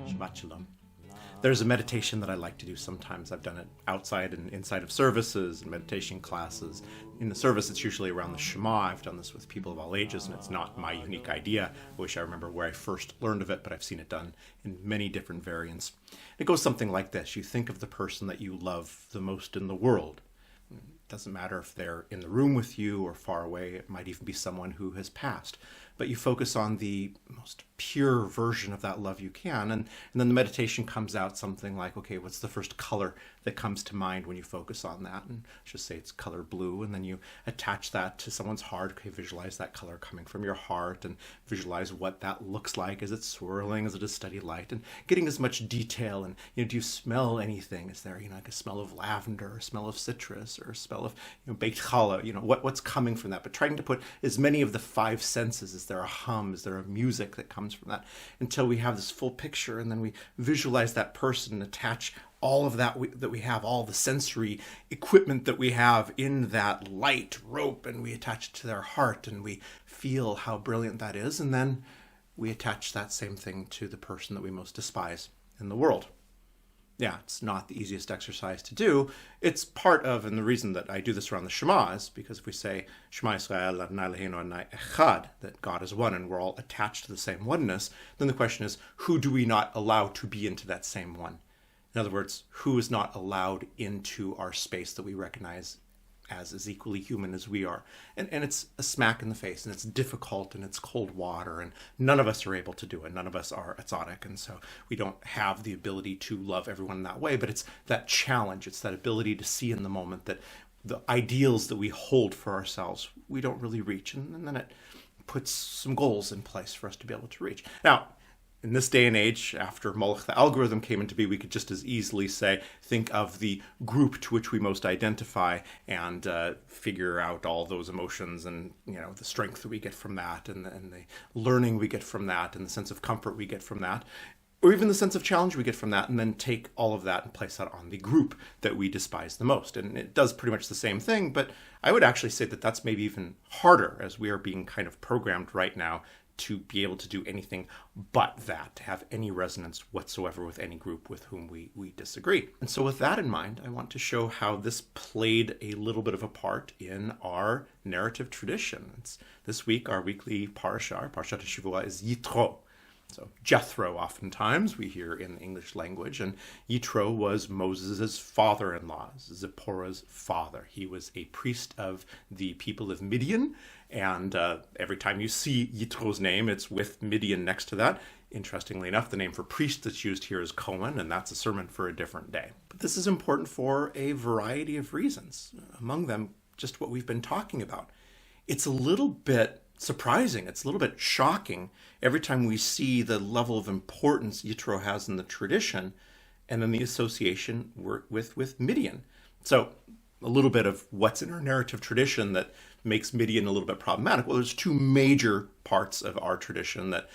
Shabbat Shalom. There's a meditation that I like to do sometimes. I've done it outside and inside of services and meditation classes. In the service, it's usually around the Shema. I've done this with people of all ages, and it's not my unique idea. I wish I remember where I first learned of it, but I've seen it done in many different variants. It goes something like this. You think of the person that you love the most in the world. It doesn't matter if they're in the room with you or far away. It might even be someone who has passed. But you focus on the most pure version of that love you can. And then the meditation comes out something like, okay, what's the first color that comes to mind when you focus on that? And just say it's color blue. And then you attach that to someone's heart. Okay, visualize that color coming from your heart and visualize what that looks like. Is it swirling? Is it a steady light? And getting as much detail. And, do you smell anything? Is there, like a smell of lavender, a smell of citrus, or a smell of, baked challah? What's coming from that? But trying to put as many of the five senses. Is there a hum? Is there a music that comes from that? Until we have this full picture, and then we visualize that person and attach all of that that we have, all the sensory equipment that we have in that light rope, and we attach it to their heart, and we feel how brilliant that is, and then we attach that same thing to the person that we most despise in the world. Yeah, it's not the easiest exercise to do. It's part of, and the reason that I do this around the Shema is because if we say, Shema Yisrael Adonai Eloheinu Adonai Echad, that God is one and we're all attached to the same oneness, then the question is, who do we not allow to be into that same one? In other words, who is not allowed into our space that we recognize as equally human as we are? And it's a smack in the face, and it's difficult, and it's cold water, and none of us are able to do it. None of us are tzaddik, and so we don't have the ability to love everyone in that way, but it's that challenge. It's that ability to see in the moment that the ideals that we hold for ourselves, we don't really reach, and then it puts some goals in place for us to be able to reach. Now, in this day and age, after Moloch the algorithm came into being, we could just as easily say, think of the group to which we most identify and figure out all those emotions and, the strength that we get from that and the learning we get from that and the sense of comfort we get from that, or even the sense of challenge we get from that, and then take all of that and place that on the group that we despise the most. And it does pretty much the same thing, but I would actually say that that's maybe even harder, as we are being kind of programmed right now to be able to do anything but that, to have any resonance whatsoever with any group with whom we disagree. And so with that in mind, I want to show how this played a little bit of a part in our narrative tradition. This week, our weekly Parashat Shavua is Yitro. So Jethro, oftentimes, we hear in the English language, and Yitro was Moses' father-in-law, Zipporah's father. He was a priest of the people of Midian, and every time you see Yitro's name, it's with Midian next to that. Interestingly enough, the name for priest that's used here is Cohen, and that's a sermon for a different day. But this is important for a variety of reasons, among them just what we've been talking about. It's a little bit surprising. It's a little bit shocking every time we see the level of importance Yitro has in the tradition and then the association with Midian. So a little bit of what's in our narrative tradition that makes Midian a little bit problematic. Well, there's two major parts of our tradition that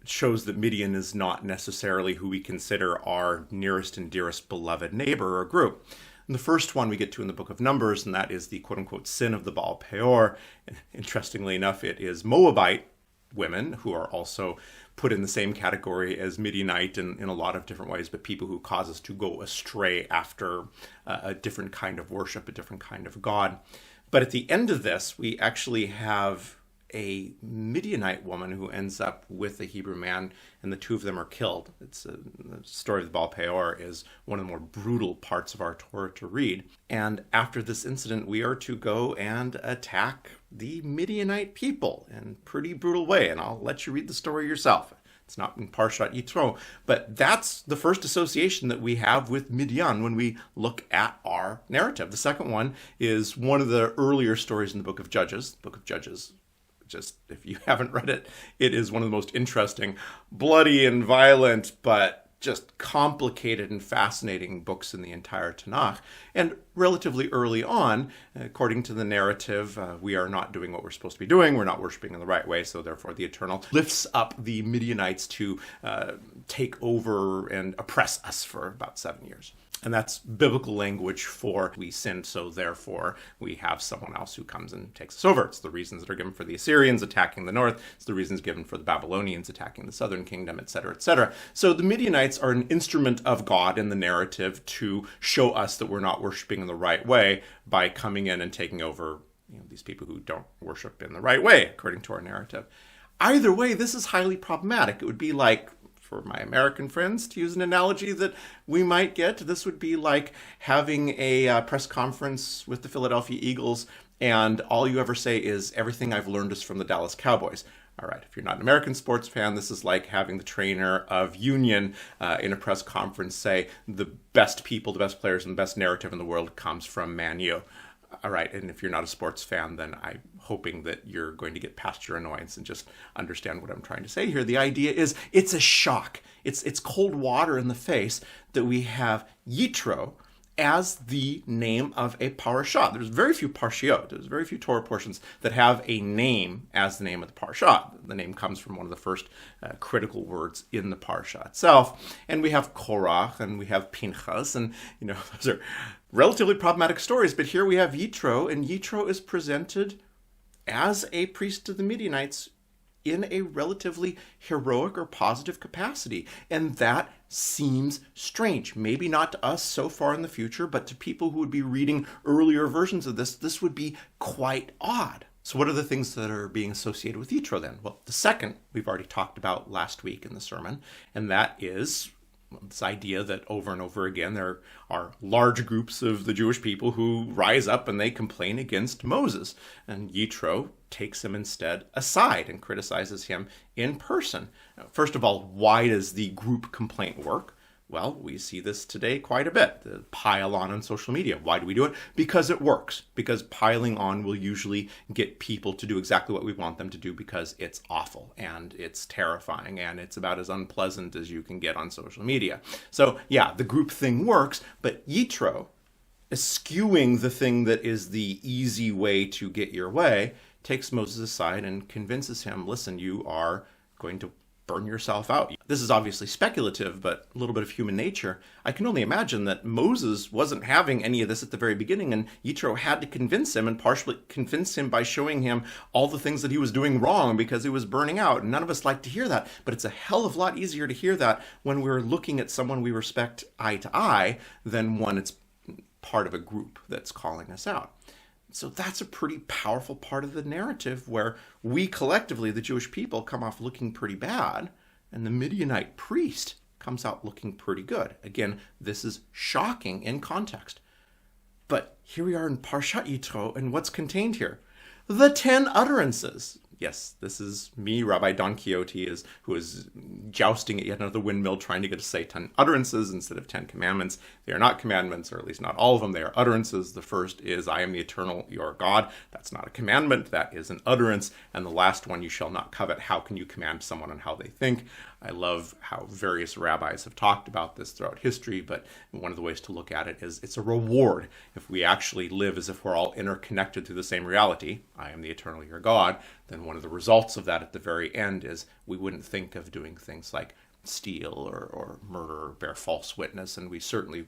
shows that Midian is not necessarily who we consider our nearest and dearest beloved neighbor or group. And the first one we get to in the book of Numbers, and that is the quote-unquote sin of the Bal Peor. And interestingly enough, it is Moabite women who are also put in the same category as Midianite in a lot of different ways, but people who cause us to go astray after a different kind of worship, a different kind of God. But at the end of this, we actually have a Midianite woman who ends up with a Hebrew man, and the two of them are killed. The story of the Bal Peor is one of the more brutal parts of our Torah to read. And after this incident, we are to go and attack the Midianite people in a pretty brutal way. And I'll let you read the story yourself. It's not in Parashat Yitro, but that's the first association that we have with Midian when we look at our narrative. The second one is one of the earlier stories in the book of Judges. The book of Judges, just if you haven't read it, it is one of the most interesting, bloody and violent, but just complicated and fascinating books in the entire Tanakh. And relatively early on, according to the narrative, we are not doing what we're supposed to be doing. We're not worshiping in the right way. So therefore, the Eternal lifts up the Midianites to take over and oppress us for about 7 years. And that's biblical language for we sinned, so therefore we have someone else who comes and takes us over. It's the reasons that are given for the Assyrians attacking the north. It's the reasons given for the Babylonians attacking the southern kingdom, etc., etc. So the Midianites are an instrument of God in the narrative to show us that we're not worshiping in the right way by coming in and taking over these people who don't worship in the right way, according to our narrative. Either way, this is highly problematic. It would be like, for my American friends, to use an analogy that we might get, this would be like having a press conference with the Philadelphia Eagles and all you ever say is, everything I've learned is from the Dallas Cowboys. All right, if you're not an American sports fan, this is like having the trainer of Union in a press conference say, the best people, the best players, and the best narrative in the world comes from Man U. All right, and if you're not a sports fan, then I'm hoping that you're going to get past your annoyance and just understand what I'm trying to say here. The idea is it's a shock. It's cold water in the face that we have Yitro as the name of a Parashat. There's very few Parshiot. There's very few Torah portions that have a name as the name of the Parashat. The name comes from one of the first critical words in the Parashat itself. And we have Korach and we have Pinchas, and those are relatively problematic stories, but here we have Yitro, and Yitro is presented as a priest to the Midianites in a relatively heroic or positive capacity. And that seems strange. Maybe not to us so far in the future, but to people who would be reading earlier versions of this would be quite odd. So what are the things that are being associated with Yitro then? Well, the second we've already talked about last week in the sermon, and that is this idea that over and over again there are large groups of the Jewish people who rise up and they complain against Moses. And Yitro takes him instead aside and criticizes him in person. Now, first of all, why does the group complaint work? Well, we see this today quite a bit. The pile on social media. Why do we do it? Because it works. Because piling on will usually get people to do exactly what we want them to do because it's awful and it's terrifying and it's about as unpleasant as you can get on social media. So yeah, the group thing works, but Yitro, eschewing the thing that is the easy way to get your way, takes Moses aside and convinces him, listen, you are going to burn yourself out. This is obviously speculative, but a little bit of human nature. I can only imagine that Moses wasn't having any of this at the very beginning, and Yitro had to convince him and partially convince him by showing him all the things that he was doing wrong because he was burning out. And none of us like to hear that, but it's a hell of a lot easier to hear that when we're looking at someone we respect eye to eye than when it's part of a group that's calling us out. So that's a pretty powerful part of the narrative where we collectively, the Jewish people, come off looking pretty bad, and the Midianite priest comes out looking pretty good. Again, this is shocking in context. But here we are in Parashat Yitro, and what's contained here? The 10 Utterances. Yes, this is me, Rabbi Don Quixote, who is jousting at yet another windmill trying to get to say 10 utterances instead of 10 commandments. They are not commandments, or at least not all of them. They are utterances. The first is, I am the eternal, your God. That's not a commandment. That is an utterance. And the last one, you shall not covet. How can you command someone on how they think? I love how various rabbis have talked about this throughout history, but one of the ways to look at it is it's a reward. If we actually live as if we're all interconnected through the same reality, I am the eternal, your God, then one of the results of that at the very end is we wouldn't think of doing things like steal or murder or bear false witness, and we certainly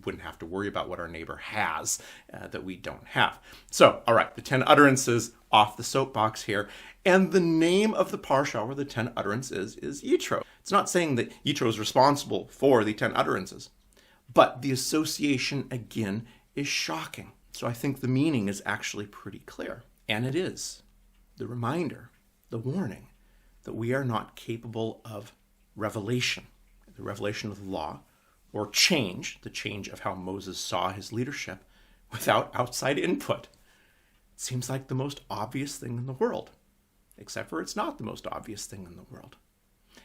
wouldn't have to worry about what our neighbor has that we don't have. So, all right, the 10 utterances off the soapbox here. And the name of the parsha where the 10 utterances is Yitro. It's not saying that Yitro is responsible for the 10 utterances, but the association, again, is shocking. So I think the meaning is actually pretty clear. And it is the reminder, the warning, that we are not capable of revelation, the revelation of the law, or change, the change of how Moses saw his leadership, without outside input. It seems like the most obvious thing in the world, except for it's not the most obvious thing in the world.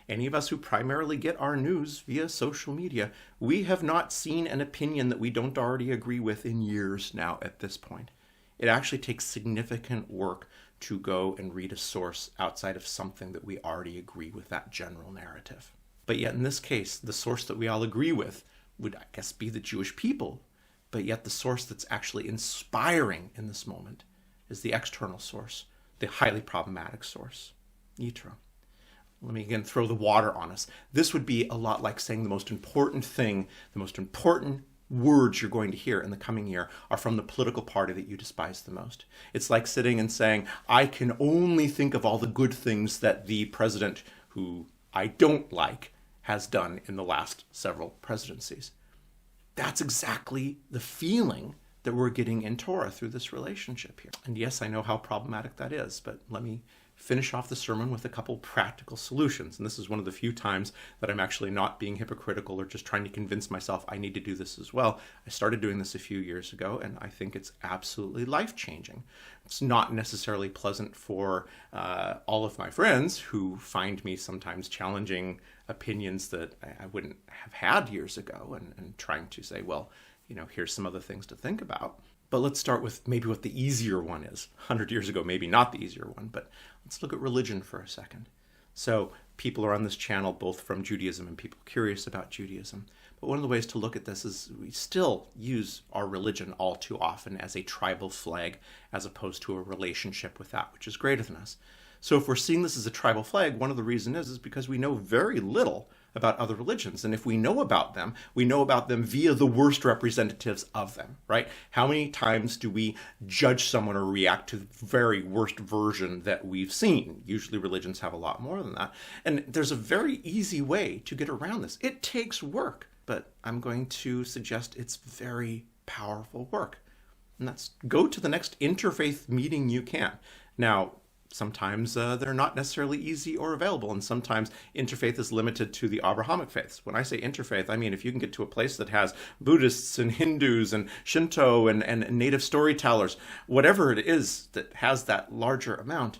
Any of us who primarily get our news via social media, we have not seen an opinion that we don't already agree with in years now at this point. It actually takes significant work to go and read a source outside of something that we already agree with that general narrative. But yet in this case, the source that we all agree with would, I guess, be the Jewish people. But yet the source that's actually inspiring in this moment is the external source, the highly problematic source, Yitro. Let me again throw the water on us. This would be a lot like saying the most important thing, the most important words you're going to hear in the coming year are from the political party that you despise the most. It's like sitting and saying, I can only think of all the good things that the president who I don't like has done in the last several presidencies. That's exactly the feeling that we're getting in Torah through this relationship here. And yes, I know how problematic that is, but let me finish off the sermon with a couple practical solutions. And this is one of the few times that I'm actually not being hypocritical or just trying to convince myself I need to do this as well. I started doing this a few years ago, and I think it's absolutely life-changing. It's not necessarily pleasant for all of my friends who find me sometimes challenging opinions that I wouldn't have had years ago and trying to say, well, here's some other things to think about. But let's start with maybe what the easier one is. 100 years ago, maybe not the easier one, but let's look at religion for a second. So people are on this channel both from Judaism and people curious about Judaism. But one of the ways to look at this is we still use our religion all too often as a tribal flag as opposed to a relationship with that which is greater than us. So if we're seeing this as a tribal flag, one of the reasons is because we know very little about other religions. And if we know about them via the worst representatives of them, right? How many times do we judge someone or react to the very worst version that we've seen? Usually religions have a lot more than that. And there's a very easy way to get around this. It takes work, but I'm going to suggest it's very powerful work. And that's go to the next interfaith meeting you can. Now, sometimes they're not necessarily easy or available, and sometimes interfaith is limited to the Abrahamic faiths. When I say interfaith, I mean if you can get to a place that has Buddhists and Hindus and Shinto and native storytellers, whatever it is that has that larger amount,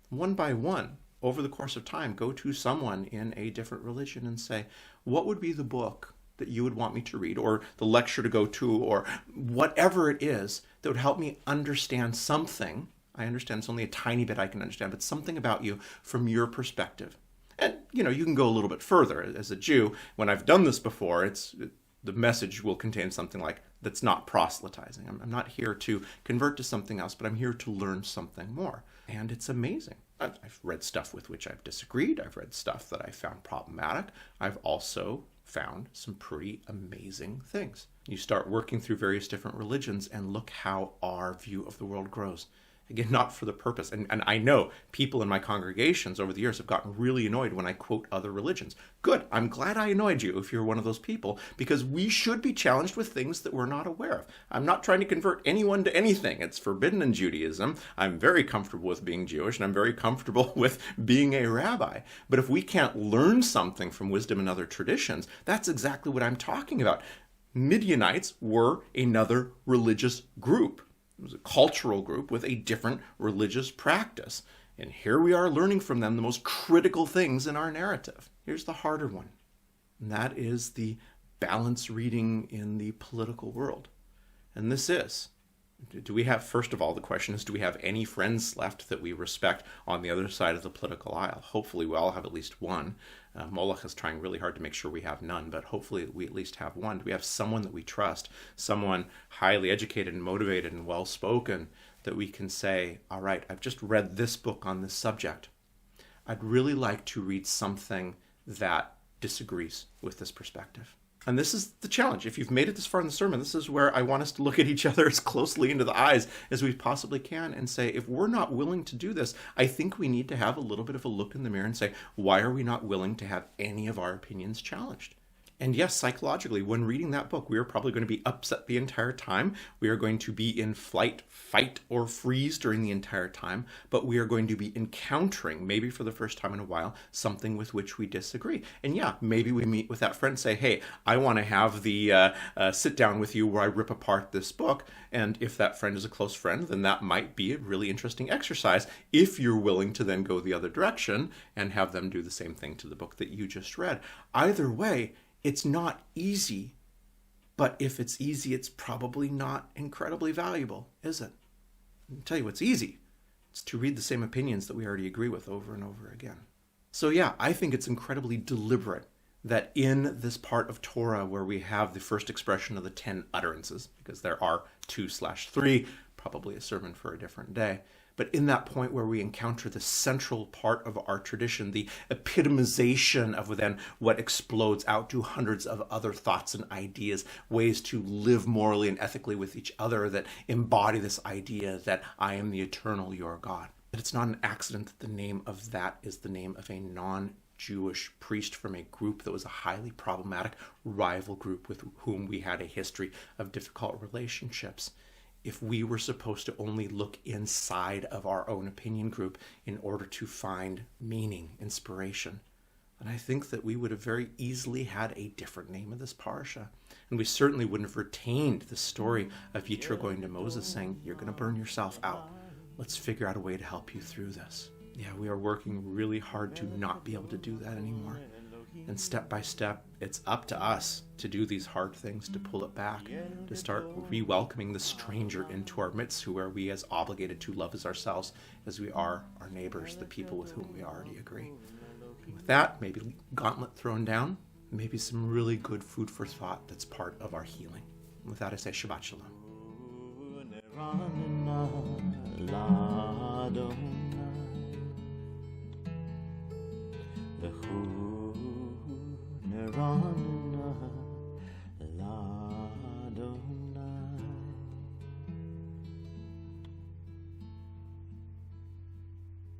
one by one, over the course of time, go to someone in a different religion and say, what would be the book that you would want me to read, or the lecture to go to, or whatever it is that would help me understand something. I understand it's only a tiny bit I can understand, but something about you from your perspective. And, you can go a little bit further. As a Jew, when I've done this before, the message will contain something like, that's not proselytizing. I'm not here to convert to something else, but I'm here to learn something more. And it's amazing. I've read stuff with which I've disagreed. I've read stuff that I found problematic. I've also found some pretty amazing things. You start working through various different religions and look how our view of the world grows. Again, not for the purpose. And I know people in my congregations over the years have gotten really annoyed when I quote other religions. Good. I'm glad I annoyed you if you're one of those people, because we should be challenged with things that we're not aware of. I'm not trying to convert anyone to anything. It's forbidden in Judaism. I'm very comfortable with being Jewish, and I'm very comfortable with being a rabbi. But if we can't learn something from wisdom and other traditions, that's exactly what I'm talking about. Midianites were another religious group. It was a cultural group with a different religious practice. And here we are learning from them the most critical things in our narrative. Here's the harder one. And that is the balance reading in the political world. And this is, first of all, the question is, do we have any friends left that we respect on the other side of the political aisle? Hopefully we all have at least one. Moloch is trying really hard to make sure we have none, but hopefully we at least have one. Do we have someone that we trust, someone highly educated and motivated and well-spoken that we can say, all right, I've just read this book on this subject. I'd really like to read something that disagrees with this perspective. And this is the challenge. If you've made it this far in the sermon, this is where I want us to look at each other as closely into the eyes as we possibly can and say, if we're not willing to do this, I think we need to have a little bit of a look in the mirror and say, why are we not willing to have any of our opinions challenged? And yes, psychologically, when reading that book, we are probably going to be upset the entire time. We are going to be in flight, fight, or freeze during the entire time. But we are going to be encountering, maybe for the first time in a while, something with which we disagree. And yeah, maybe we meet with that friend and say, hey, I want to have the sit down with you where I rip apart this book. And if that friend is a close friend, then that might be a really interesting exercise if you're willing to then go the other direction and have them do the same thing to the book that you just read. Either way, it's not easy, but if it's easy, it's probably not incredibly valuable, is it? I'll tell you what's easy. It's to read the same opinions that we already agree with over and over again. So yeah, I think it's incredibly deliberate that in this part of Torah where we have the first expression of the 10 utterances, because there are 2/3, probably a sermon for a different day, But in that point where we encounter the central part of our tradition, the epitomization of then what explodes out to hundreds of other thoughts and ideas, ways to live morally and ethically with each other that embody this idea that I am the eternal, your God. That it's not an accident that the name of that is the name of a non-Jewish priest from a group that was a highly problematic rival group with whom we had a history of difficult relationships. If we were supposed to only look inside of our own opinion group in order to find meaning, inspiration, then I think that we would have very easily had a different name of this parasha. And we certainly wouldn't have retained the story of Yitro going to Moses saying, you're going to burn yourself out. Let's figure out a way to help you through this. Yeah, we are working really hard to not be able to do that anymore. And step by step, it's up to us to do these hard things, to pull it back, to start re-welcoming the stranger into our midst, who are we as obligated to love as ourselves as we are our neighbors, the people with whom we already agree. And with that, maybe gauntlet thrown down, maybe some really good food for thought that's part of our healing. And with that, I say Shabbat Shalom. Neranna, Ladon.